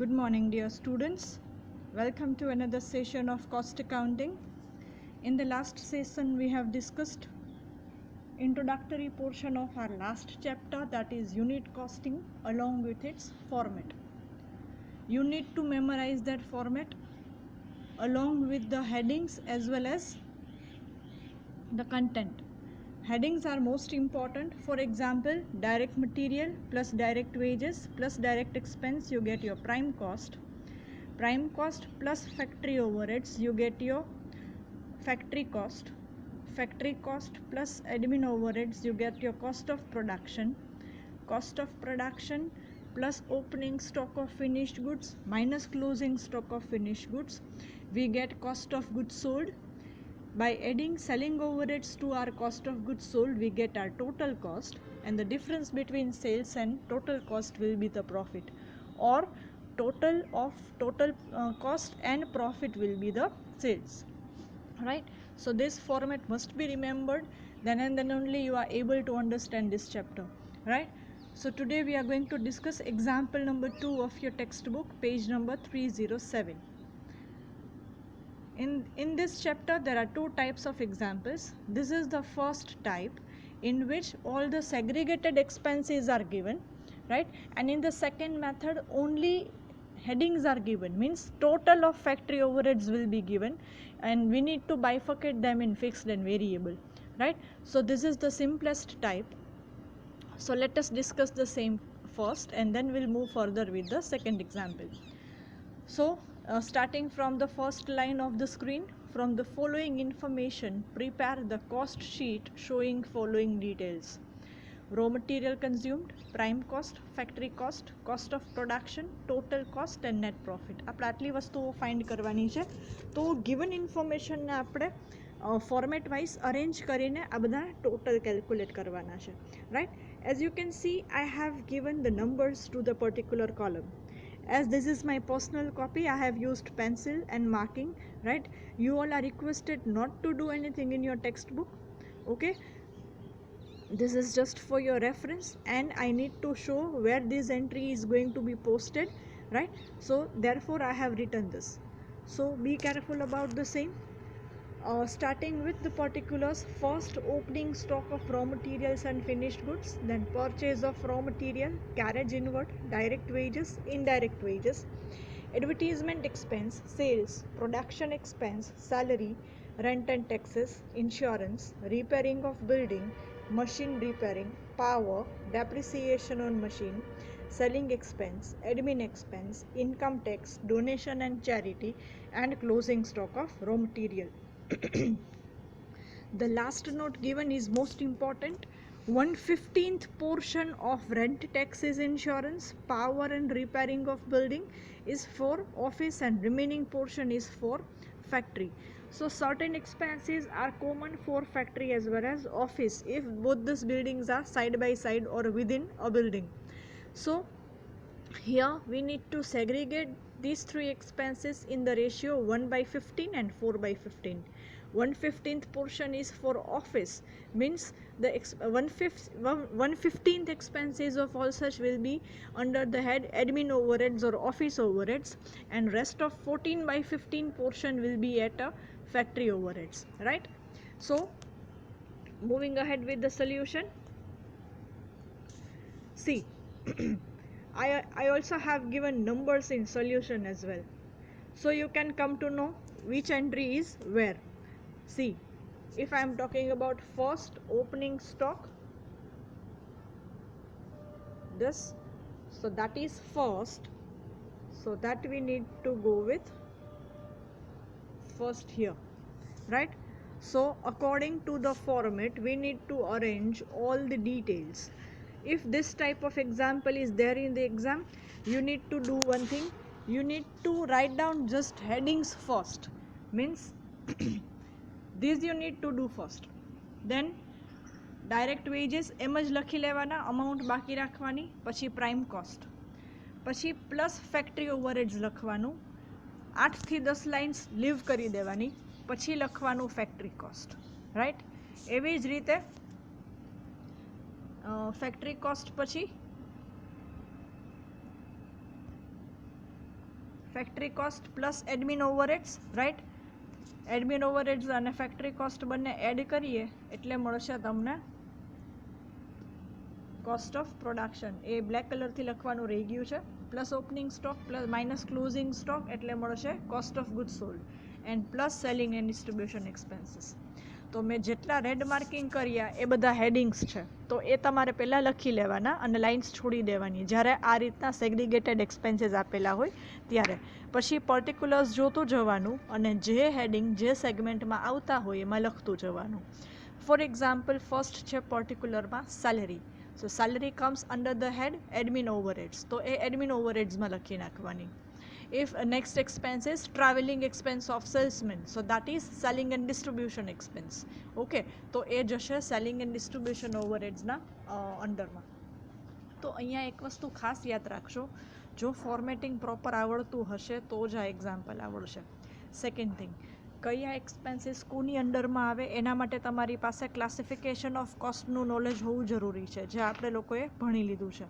Good morning, dear students. Welcome to another session of cost accounting. In the last session, we have discussed introductory portion of our last chapter, that is unit costing, along with its format. You need to memorize that format along with the headings as well as the content. Headings are most important. For example, direct material plus direct wages plus direct expense, you get your prime cost. Prime cost plus factory overheads, you get your factory cost. Factory cost plus admin overheads, you get your cost of production. Cost of production plus opening stock of finished goods minus closing stock of finished goods, we get cost of goods sold. By adding selling overheads to our cost of goods sold, we get our total cost, and the difference between sales and total cost will be the profit, or total cost and profit will be the sales, right? So this format must be remembered, then and then only you are able to understand this chapter, right? So today we are going to discuss example number 2 of your textbook, page number 307. In this chapter there are two types of examples. This is the first type, in which all the segregated expenses are given, right? And in the second method only headings are given, means total of factory overheads will be given and we need to bifurcate them in fixed and variable, right? So this is the simplest type. So let us discuss the same first and then we'll move further with the second example. So starting from the first line of the screen, from the following information, prepare the cost sheet showing following details: raw material consumed, prime cost, factory cost, cost of production, total cost and net profit. આપણે આટલી વસ્તુઓ find કરવાની છે. તો given ઇન્ફોર્મેશનને આપણે format wise arrange કરીને આ બધા ટોટલ કેલ્ક્યુલેટ કરવાના છે, right? As you can see, I have given the numbers to the particular column. As this is my personal copy, I have used pencil and marking, right? You all are requested not to do anything in your textbook, okay? This is just for your reference and I need to show where this entry is going to be posted, right? So therefore I have written this. So be careful about the same. Starting with the particulars, first opening stock of raw materials and finished goods, then purchase of raw material, carriage inward, direct wages, indirect wages, advertisement expense, sales, production expense, salary, rent and taxes, insurance, repairing of building, machine repairing, power, depreciation on machine, selling expense, admin expense, income tax, donation and charity, and closing stock of raw material. The last note given is most important. 1/15th portion of rent, taxes, insurance, power and repairing of building is for office and remaining portion is for factory. So certain expenses are common for factory as well as office if both these buildings are side by side or within a building. So here we need to segregate these three expenses in the ratio 1/15 and 4/15. 1/15th portion is for office, means the 1/15th expenses of all such will be under the head admin overheads or office overheads, and rest of 14/15 portion will be at a factory overheads, right? So moving ahead with the solution, see I also have given numbers in solution as well, so you can come to know which entry is where. See, if I am talking about first opening stock, this, so that is first, so that we need to go with first here, right? So according to the format we need to arrange all the details. If this type of example is there in the exam, you need to do one thing, you need to write down just headings first, means this you need to do first. Then direct wages એમ જ લખી લેવાના, amount બાકી રાખવાની, પછી prime cost, પછી plus factory overheads લખવાનું, 8 થી 10 lines leave કરી દેવાની, પછી લખવાનું ફેક્ટરી કોસ્ટ, રાઈટ? એવી જ રીતે ફેક્ટરી કોસ્ટ પછી factory cost plus admin overheads, right. Admin overheads અને ફેક્ટરી કોસ્ટ બંને એડ કરીએ એટલે મળશે તમને cost of production. A black કલરથી લખવાનું રહી ગયું છે. Plus opening stock plus minus closing stock એટલે મળશે cost of good sold and plus selling and distribution expenses. તો મેં જેટલા રેડ માર્કિંગ કર્યા એ બધા હેડિંગ્સ છે, તો એ તમારે પહેલાં લખી લેવાના અને લાઇન્સ છોડી દેવાની જ્યારે આ રીતના સેગ્રીગેટેડ એક્સપેન્સીસ આપેલા હોય ત્યારે. પછી પર્ટિક્યુલર્સ જોતું જવાનું અને જે હેડિંગ જે સેગમેન્ટમાં આવતા હોય એમાં લખતું જવાનું. ફોર એક્ઝામ્પલ, ફર્સ્ટ છે પર્ટિક્યુલરમાં salary. So salary comes under the head admin overheads, તો એ એડમિન ઓવરહેડ્સમાં લખી નાખવાની. If next expense is travelling expense of salesman, so that is selling and distribution expense. Okay, તો એ જશે સેલિંગ એન્ડ ડિસ્ટ્રીબ્યુશન ઓવરહેડ્સના અંડરમાં. તો અહીંયા એક વસ્તુ ખાસ યાદ રાખશો, જો ફોર્મેટિંગ પ્રોપર આવડતું હશે તો જ આ એક્ઝામ્પલ આવડશે. સેકન્ડ થિંગ, કયા એક્સપેન્સીસ કોની અંડરમાં આવે એના માટે તમારી પાસે ક્લાસિફિકેશન ઓફ કોસ્ટનું નોલેજ હોવું જરૂરી છે, જે આપણે લોકોએ ભણી લીધું છે,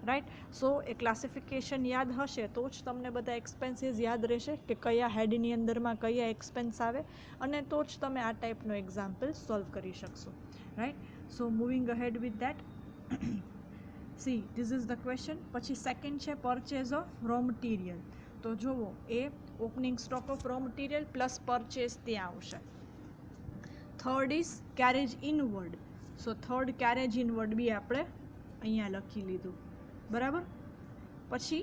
રાઈટ. સો એ ક્લાસિફિકેશન યાદ હશે તો જ તમને બધા એક્સપેન્સીસ યાદ રહેશે કે કયા હેડની અંદરમાં કયા એક્સપેન્સ આવે, અને તો જ તમે આ ટાઈપનો એક્ઝામ્પલ સોલ્વ કરી શકશો, right. So moving ahead with that, see this is the question. પછી સેકન્ડ છે પરચેઝ ઓફ રો મટીરિયલ. તો જુઓ, એ opening stock of raw material plus purchase ત્યાં આવશે. Third is carriage inward. So third carriage inward બી આપણે અહીંયા લખી લીધું, બરાબર. પછી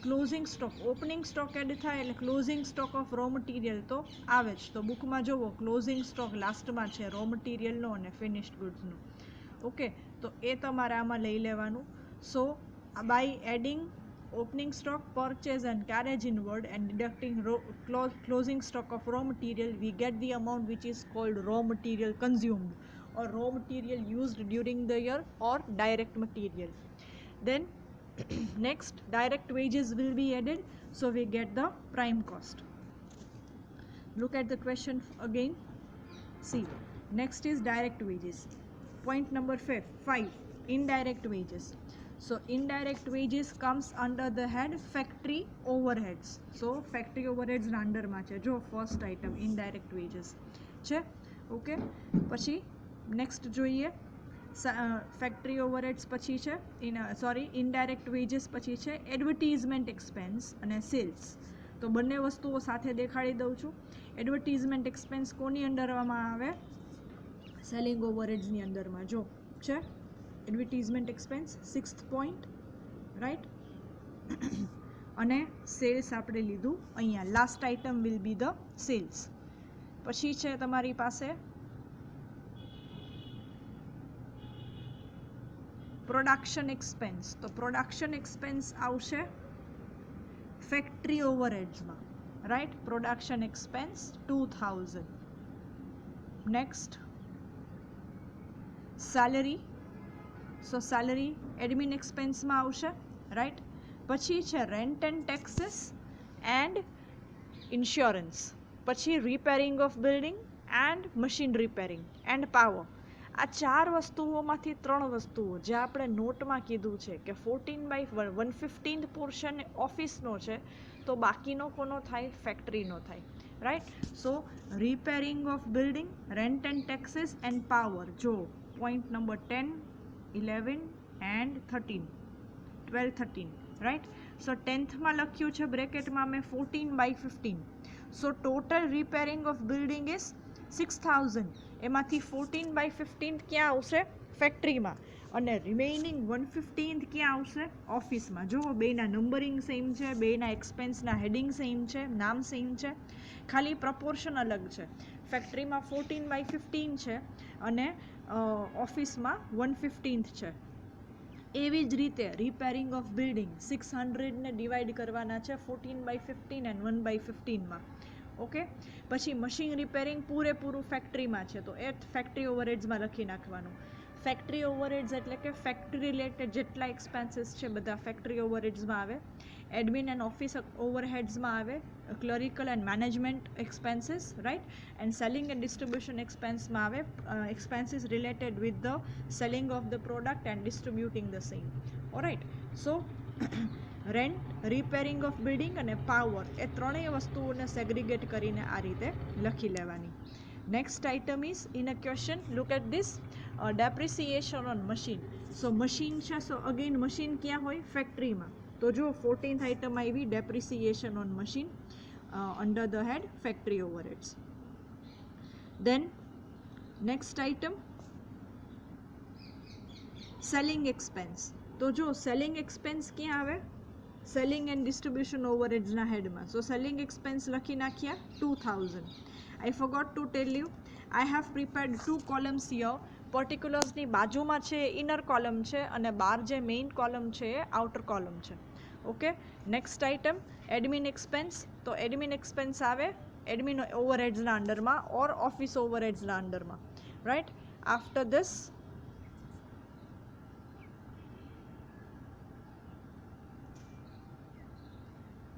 closing stock, opening stock add થાય એટલે closing stock of raw material તો આવે જ. તો બુકમાં જુઓ ક્લોઝિંગ સ્ટોક લાસ્ટમાં છે રો મટીરિયલનો અને ફિનિશ્ડ ગુડ્સનો. ઓકે, તો એ તમારે આમાં લઈ લેવાનું. So by adding opening stock, purchase and carriage inward and deducting closing stock of raw material, we get the amount which is called raw material consumed or raw material used during the year or direct material. Then next direct wages will be added, so we get the prime cost. Look at the question again. See, next is direct wages. Point number 5, indirect wages. So indirect wages comes under the head factory overheads. So factory overheads ના અંડરમાં છે. જો first item indirect wages છે. Okay, પછી next જોઈએ factory overheads, પછી છે indirect veggies, પછી છે એડવર્ટીઝમેન્ટ એક્સપેન્સ અને સેલ્સ. તો બંને વસ્તુઓ સાથે દેખાડી દઉં છું. એડવર્ટીઝમેન્ટ એક્સપેન્સ કોની અંડરમાં આવે? સેલિંગ ઓવરહેડ્સની અંડરમાં. જો છે advertisement expense 6th point, right. અને સેલ્સ આપણે લીધું અહીંયા. Last item will be the sales. પછી છે તમારી પાસે પ્રોડક્શન એક્સપેન્સ. તો પ્રોડક્શન એક્સપેન્સ આવશે ફેક્ટરી ઓવરહેડ્સમાં, right. Production expense 2000. Next salary. So salary admin એક્સપેન્સમાં આવશે, રાઈટ. પછી છે rent and taxes and insurance. પછી repairing of building and machine repairing and power. આ 4 વસ્તુઓમાંથી 3 વસ્તુઓ જે આપણે નોટમાં કીધું છે કે 14/115 પોર્શન ઓફિસનો છે, તો બાકીનો કોનો થાય? ફેક્ટરીનો થાય, right. So repairing of building, rent and taxes end power. જો point number 10, 11 and 13, 12, 13, right. So 10th માં લખ્યું છે બ્રેકેટમાં મેં 14/15. So total repairing of building is 6000. એમાંથી 14/15 ક્યાં આવશે? ફેક્ટરીમાં. અને રિમેઇનિંગ 115 ક્યાં આવશે? ઓફિસમાં. જો બેના નંબરિંગ સેમ છે, બેના એક્સપેન્સના હેડિંગ સેમ છે, નામ સેમ છે, ખાલી પ્રપોર્શન અલગ છે. ફેક્ટરીમાં 14/15 છે અને ઓફિસમાં 115 છે. એવી જ રીતે રિપેરિંગ ઓફ બિલ્ડિંગ 600 ને ડિવાઈડ કરવાના છે 14/15 એન્ડ 1/15માં. ઓકે, પછી મશીન રિપેરિંગ પૂરેપૂરું ફેક્ટરીમાં છે, તો એ ફેક્ટરી ઓવરહેડ્સમાં લખી નાખવાનું. ફેક્ટરી ઓવરહેડ્સ એટલે કે ફેક્ટરી રિલેટેડ જેટલા એક્સપેન્સીસ છે બધા ફેક્ટરી ઓવરહેડ્સમાં આવે. એડમિન એન્ડ ઓફિસ ઓવરહેડ્સમાં આવે clerical and management expenses, right. And selling and distribution એક્સપેન્સમાં આવે expenses related with the selling of the product and distributing the same. Alright. So rent, repairing of building અને power, એ ત્રણેય વસ્તુઓને segregate કરીને આ રીતે લખી લેવાની. Next item is in a question, look at this, depreciation on machine. So machine છે, સો અગેન મશીન ક્યાં હોય? ફેક્ટરીમાં. તો જો 14th આઇટમ આવી, depreciation on machine under the head factory overheads. Then next item, selling expense. તો જો selling expense ક્યાં આવે? સેલિંગ એન્ડ ડિસ્ટ્રીબ્યુશન ઓવરહેડ્સના હેડમાં. સો સેલિંગ એક્સપેન્સ લખી નાખ્યા 2000. I forgot to tell you, I have prepared two columns here. પર્ટિક્યુલર્સની બાજુમાં છે ઇનર કોલમ છે અને બહાર જે મેઇન કોલમ છે એ આઉટર કોલમ છે. Okay, next item admin expense. તો એડમિન એક્સપેન્સ આવે એડમિન ઓવરહેડ્સના અંડરમાં ઓર ઓફિસ ઓવરહેડ્સના અંડરમાં, right. After this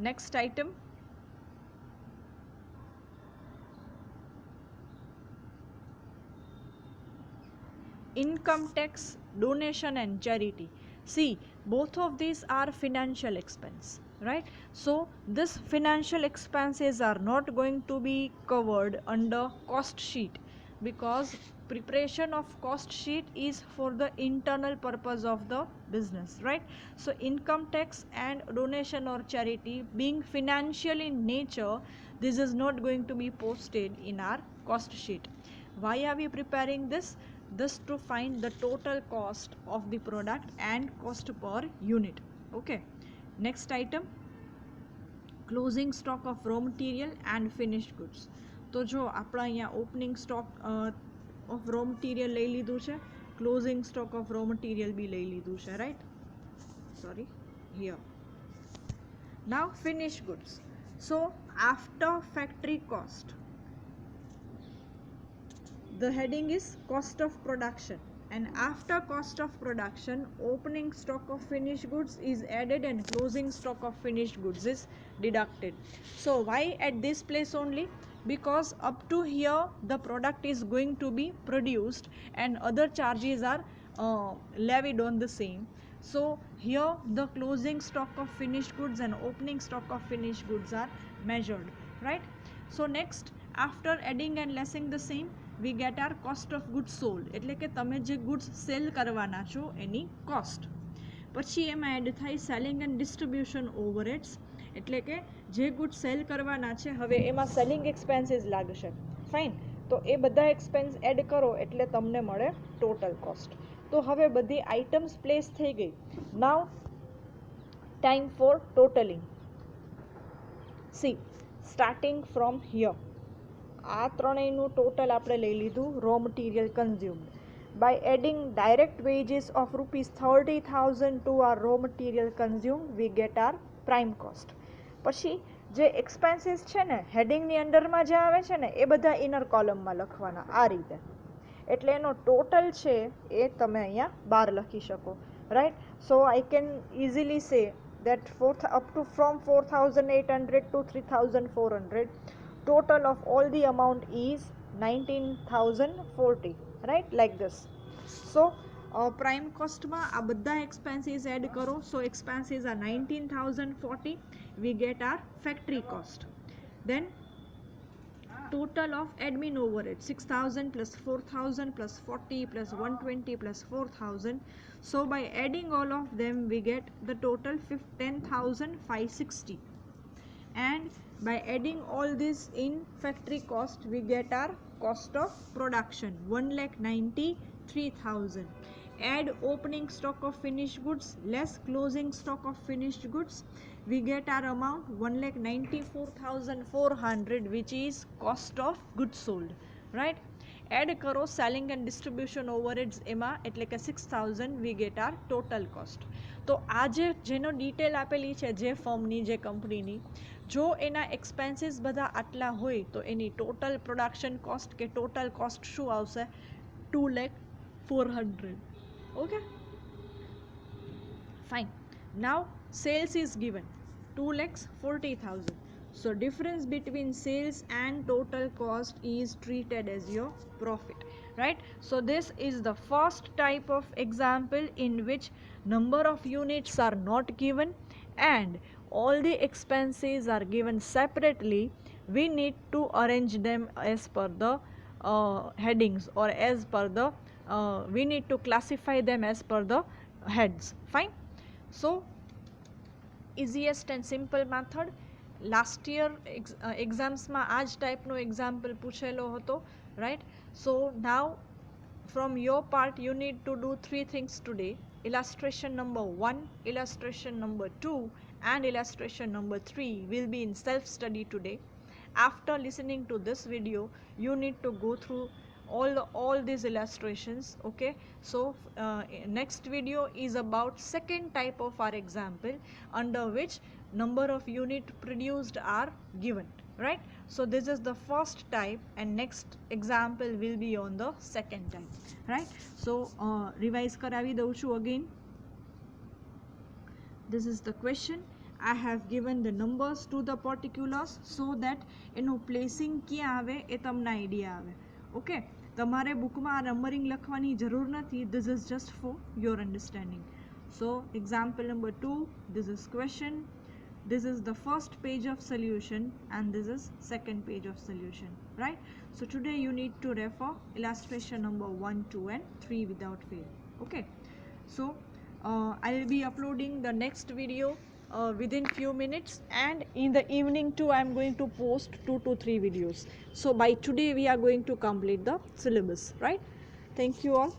next item, income tax, donation and charity. See, both of these are financial expense, right? So this financial expenses are not going to be covered under cost sheet, because preparation of cost sheet is for the internal purpose of the business, right? So income tax and donation or charity, being financial in nature, this is not going to be posted in our cost sheet. Why are we preparing this? This to find the total cost of the product and cost per unit. Okay, next item, closing stock of raw material and finished goods. તો જો આપણે અહીંયા opening stock of raw material લઈ લીધું છે, closing stock of raw material બી લઈ લીધું છે, right. Sorry, here. Now finish goods. So after factory cost, the heading is cost of production, and after cost of production, opening stock of finished goods is added and closing stock of finished goods is deducted. So why at this place only? Because up to here the product is going to be produced and other charges are levied on the same. So here the closing stock of finished goods and opening stock of finished goods are measured, right? So next, after adding and lessing the same, we get our cost of goods sold, એટલે કે તમે જે goods cell કરવાના છો એની cost. પછી એમાં add થાય selling and distribution overheads, એટલે કે જે ગુડ્સ સેલ કરવાના છે હવે એમાં સેલિંગ એક્સપેન્સીસ લાગશે. ફાઇન, તો એ બધા એક્સપેન્સ એડ કરો એટલે તમને મળે ટોટલ કોસ્ટ. તો હવે બધી આઇટમ્સ પ્લેસ થઈ ગઈ. Now time for totalling. See, starting from here, આ ત્રણેયનું ટોટલ આપણે લઈ લીધું raw material consumed. By adding direct wages of ₹30,000 to our raw material consumed, we get our prime cost. પછી જે એક્સપેન્સીસ છે ને હેડિંગની અંડરમાં જે આવે છે ને એ બધા ઇનર કોલમમાં લખવાના આ રીતે. એટલે એનો ટોટલ છે એ તમે અહીંયા બહાર લખી શકો, right. So I can easily સે that up to from 4,800 to 3,400, total of all the amount is 19,040, right, like this. So prime cost માં આ બધા expenses add કરો. So expenses are 19,040, we get our factory cost. Then total of admin overhead 6,000 plus 4,000 plus 40 plus 120 plus 4,000. So by adding all of them we get the total 10,560, and by adding all this in factory cost we get our cost of production 1,93,000. Add opening stock of finished goods less closing stock of finished goods, we get our amount 1,94,400, which is cost of goods sold, right. Add કરો selling and distribution overheads એમાં, એટલે કે 6,000, we get our total cost. તો આ જેનો detail આપેલી છે જે ફર્મની, જે કંપનીની, જો એના એક્સપેન્સીસ બધા આટલા હોય તો એની ટોટલ પ્રોડક્શન કોસ્ટ કે ટોટલ કોસ્ટ શું આવશે? 2,04,000. Okay, fine. Now sales is given 2,40,000. So difference between sales and total cost is treated as your profit, right. So this is the first type of example in which number of units are not given and all the expenses are given separately, we need to arrange them as per the headings, or as per the we need to classify them as per the heads. Fine. So easiest and simple method. Last year exams માં આ જ ટાઈપનો example પૂછેલો હતો, right? So now from your part you need to do three things today: illustration number 1, illustration number 2, and illustration number 3 will be in self study today. After listening to this video, you need to go through all these illustrations. Okay, so next video is about second type of our example, under which number of unit produced are given, right? So this is the first type and next example will be on the second type, right? So revise karavi dau chu again. This is the question. I have given the numbers to the particulars so that એનું placing ક્યાં આવે એ તમને idea આવે. Okay, તમારે બુકમાં આ numbering લખવાની જરૂર નથી. This is just for your understanding. So example number 2, this is question. This is the first page of solution and this is second page of solution, right? So today you need to refer illustration number 1, 2 and 3 without fail. Okay, so I will be uploading the next video within few minutes, and in the evening too I am going to post 2 to 3 videos. So by today we are going to complete the syllabus, right? Thank you all.